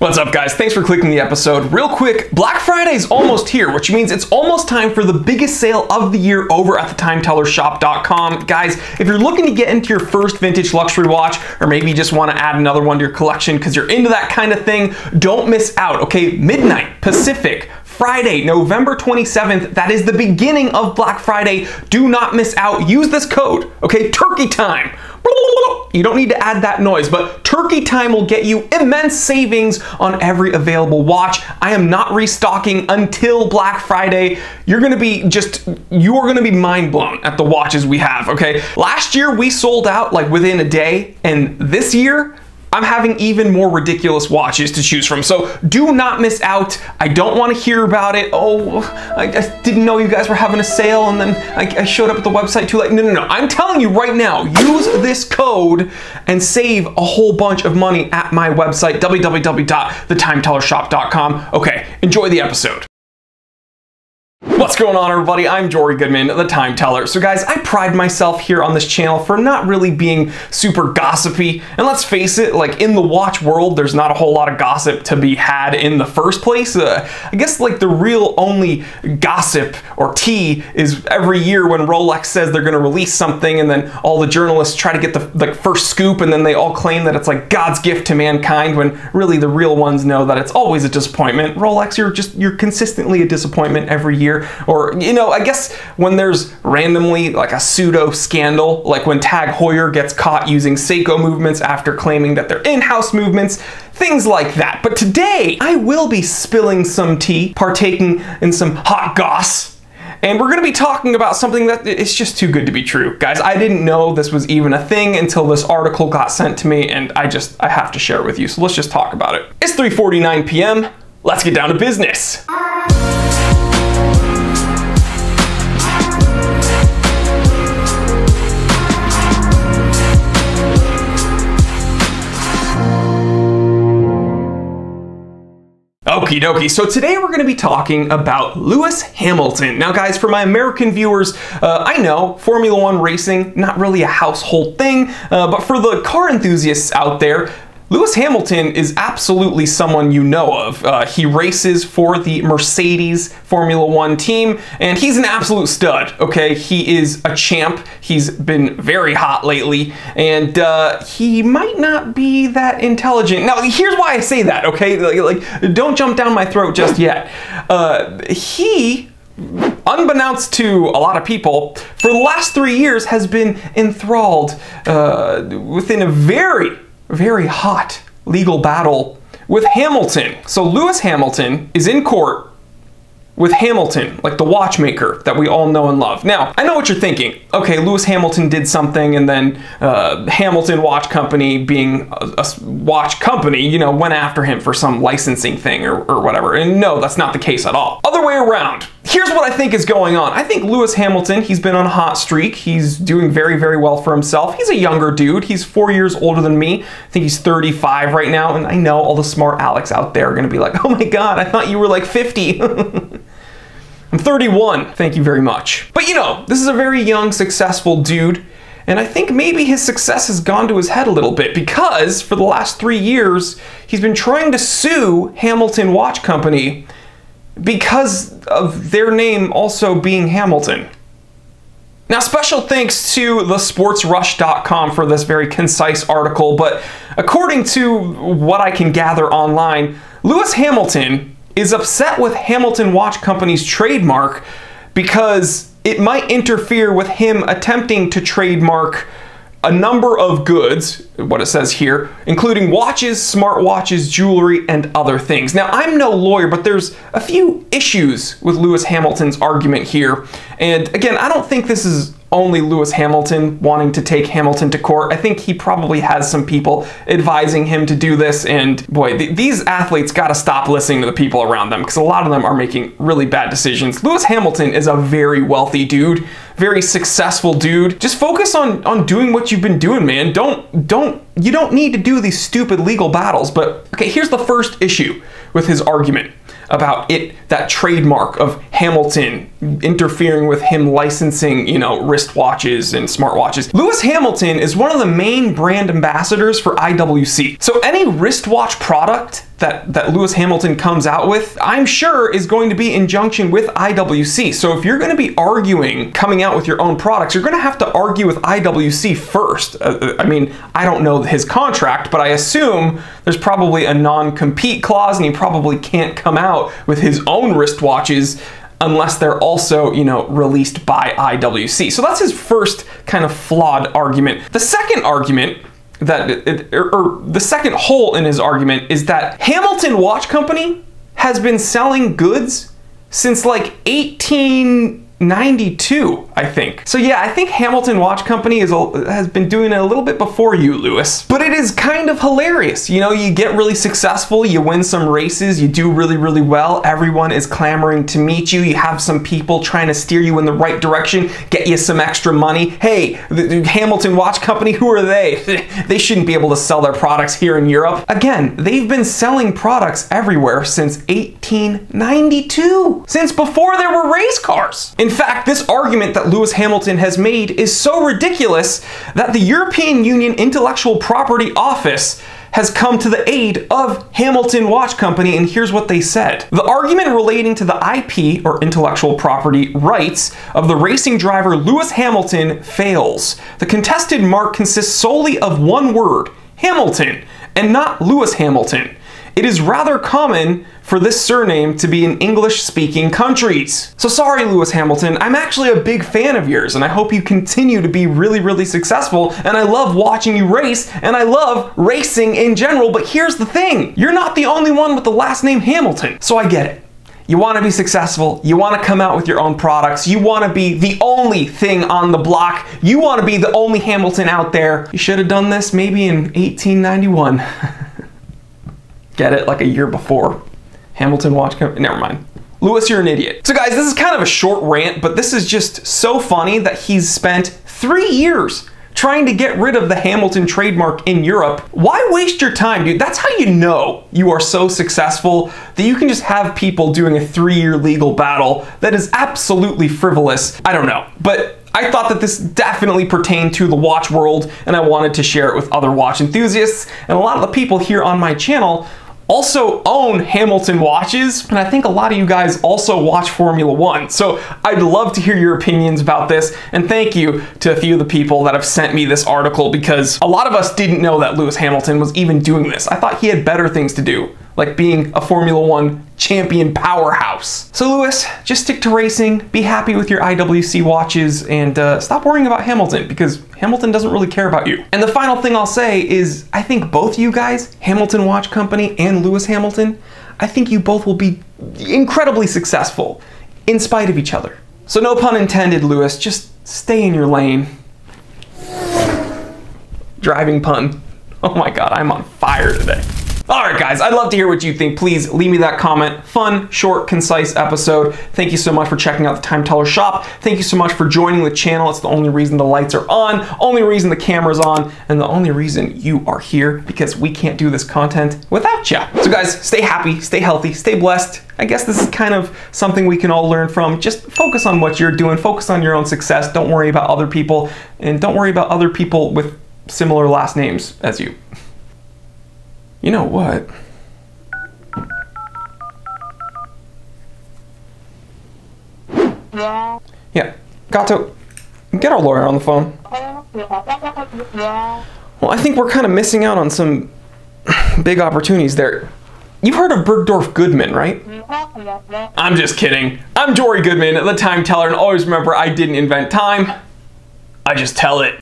What's up, guys? Thanks for clicking the episode. Real quick, Black Friday is almost here, which means it's almost time for the biggest sale of the year over at thetimetellershop.com. Guys, if you're looking to get into your first vintage luxury watch, or maybe you just want to add another one to your collection because you're into that kind of thing, don't miss out, okay? Midnight Pacific, Friday, November 27th, that is the beginning of Black Friday. Do not miss out. Use this code, okay? Turkey time. You don't need to add that noise, but Turkey Time will get you immense savings on every available watch. I am not restocking until Black Friday. You're gonna be mind blown at the watches we have, okay? Last year we sold out like within a day, and this year I'm having even more ridiculous watches to choose from. So do not miss out. I don't want to hear about it. Oh, I didn't know you guys were having a sale and then I showed up at the website too late. No. I'm telling you right now, use this code and save a whole bunch of money at my website, www.thetimetellershop.com. Okay, enjoy the episode. What's going on, everybody? I'm Jory Goodman, the Time Teller. So guys, I pride myself here on this channel for not really being super gossipy. And let's face it, like in the watch world, there's not a whole lot of gossip to be had in the first place. I guess like the real only gossip or tea is every year when Rolex says they're gonna release something and then all the journalists try to get the first scoop and then they all claim that it's like God's gift to mankind when really the real ones know that it's always a disappointment. Rolex, you're consistently a disappointment every year. Or, you know, I guess when there's randomly like a pseudo scandal, like when Tag Heuer gets caught using Seiko movements after claiming that they're in-house movements, things like that. But today, I will be spilling some tea, partaking in some hot goss, and we're gonna be talking about something that is just too good to be true. Guys, I didn't know this was even a thing until this article got sent to me, and I have to share it with you, so let's just talk about it. It's 3:49 p.m., let's get down to business. Okie dokie, so today we're going to be talking about Lewis Hamilton. Now guys, for my American viewers, I know Formula One racing, not really a household thing, but for the car enthusiasts out there, Lewis Hamilton is absolutely someone you know of. He races for the Mercedes Formula One team, and he's an absolute stud, okay? He is a champ. He's been very hot lately, and he might not be that intelligent. Now, here's why I say that, okay? Like, don't jump down my throat just yet. He, unbeknownst to a lot of people, for the last 3 years has been enthralled within a very hot legal battle with Hamilton. So Lewis Hamilton is in court with Hamilton, like the watchmaker that we all know and love. Now, I know what you're thinking. Okay, Lewis Hamilton did something and then Hamilton Watch Company, being a watch company, you know, went after him for some licensing thing or whatever. And no, that's not the case at all. Other way around. Here's what I think is going on. I think Lewis Hamilton, he's been on a hot streak. He's doing very well for himself. He's a younger dude. He's 4 years older than me. I think he's 35 right now. And I know all the smart Alex out there are gonna be like, oh my God, I thought you were like 50. I'm 31, thank you very much. But you know, this is a very young, successful dude, and I think maybe his success has gone to his head a little bit because for the last 3 years, he's been trying to sue Hamilton Watch Company because of their name also being Hamilton. Now, special thanks to thesportsrush.com for this very concise article, but according to what I can gather online, Lewis Hamilton is upset with Hamilton Watch Company's trademark because it might interfere with him attempting to trademark a number of goods, what it says here, including watches, smartwatches, jewelry, and other things. Now, I'm no lawyer, but there's a few issues with Lewis Hamilton's argument here. And again, I don't think this is only Lewis Hamilton wanting to take Hamilton to court. I think he probably has some people advising him to do this, and boy, these athletes gotta stop listening to the people around them because a lot of them are making really bad decisions. Lewis Hamilton is a very wealthy dude, very successful dude. Just focus on doing what you've been doing, man. You don't need to do these stupid legal battles. But okay, here's the first issue with his argument about that trademark of Hamilton interfering with him licensing, you know, wristwatches and smartwatches. Lewis Hamilton is one of the main brand ambassadors for IWC. So any wristwatch product that Lewis Hamilton comes out with, I'm sure is going to be in conjunction with IWC. So if you're going to be arguing coming out with your own products, you're going to have to argue with IWC first. I mean, I don't know his contract, but I assume there's probably a non-compete clause, and he probably can't come out with his own wristwatches unless they're also, you know, released by IWC. So that's his first kind of flawed argument. The second argument the second hole in his argument is that Hamilton Watch Company has been selling goods since like 1892, I think. So yeah, I think Hamilton Watch Company has been doing it a little bit before you, Lewis. But it is kind of hilarious. You know, you get really successful, you win some races, you do really, really well. Everyone is clamoring to meet you. You have some people trying to steer you in the right direction, get you some extra money. Hey, the Hamilton Watch Company, who are they? They shouldn't be able to sell their products here in Europe. Again, they've been selling products everywhere since 1892, since before there were race cars. In fact, this argument that Lewis Hamilton has made is so ridiculous that the European Union Intellectual Property Office has come to the aid of Hamilton Watch Company, and here's what they said. The argument relating to the IP, or intellectual property rights, of the racing driver Lewis Hamilton fails. The contested mark consists solely of one word, Hamilton, and not Lewis Hamilton. It is rather common for this surname to be in English-speaking countries. So sorry, Lewis Hamilton, I'm actually a big fan of yours, and I hope you continue to be really, really successful, and I love watching you race, and I love racing in general, but here's the thing, you're not the only one with the last name Hamilton. So I get it. You want to be successful, you want to come out with your own products, you want to be the only thing on the block, you want to be the only Hamilton out there. You should have done this maybe in 1891. Get it? Like a year before. Hamilton Watch Company. Never mind. Lewis, you're an idiot. So guys, this is kind of a short rant, but this is just so funny that he's spent 3 years trying to get rid of the Hamilton trademark in Europe. Why waste your time, dude? That's how you know you are so successful, that you can just have people doing a 3-year legal battle that is absolutely frivolous. I don't know, but I thought that this definitely pertained to the watch world, and I wanted to share it with other watch enthusiasts. And a lot of the people here on my channel also own Hamilton watches, and I think a lot of you guys also watch Formula One. So I'd love to hear your opinions about this, and thank you to a few of the people that have sent me this article, because a lot of us didn't know that Lewis Hamilton was even doing this. I thought he had better things to do, like being a Formula One champion powerhouse. So Lewis, just stick to racing, be happy with your IWC watches, and stop worrying about Hamilton, because Hamilton doesn't really care about you. And the final thing I'll say is, I think both you guys, Hamilton Watch Company and Lewis Hamilton, I think you both will be incredibly successful in spite of each other. So no pun intended, Lewis, just stay in your lane. Driving pun. Oh my God, I'm on fire today. All right, guys, I'd love to hear what you think. Please leave me that comment. Fun, short, concise episode. Thank you so much for checking out the Time Teller shop. Thank you so much for joining the channel. It's the only reason the lights are on, only reason the camera's on, and the only reason you are here, because we can't do this content without you. So guys, stay happy, stay healthy, stay blessed. I guess this is kind of something we can all learn from. Just focus on what you're doing. Focus on your own success. Don't worry about other people, and don't worry about other people with similar last names as you. You know what? Yeah, Gato, get our lawyer on the phone. Well, I think we're kind of missing out on some big opportunities there. You've heard of Bergdorf Goodman, right? I'm just kidding. I'm Jory Goodman, the Time Teller, and always remember, I didn't invent time. I just tell it.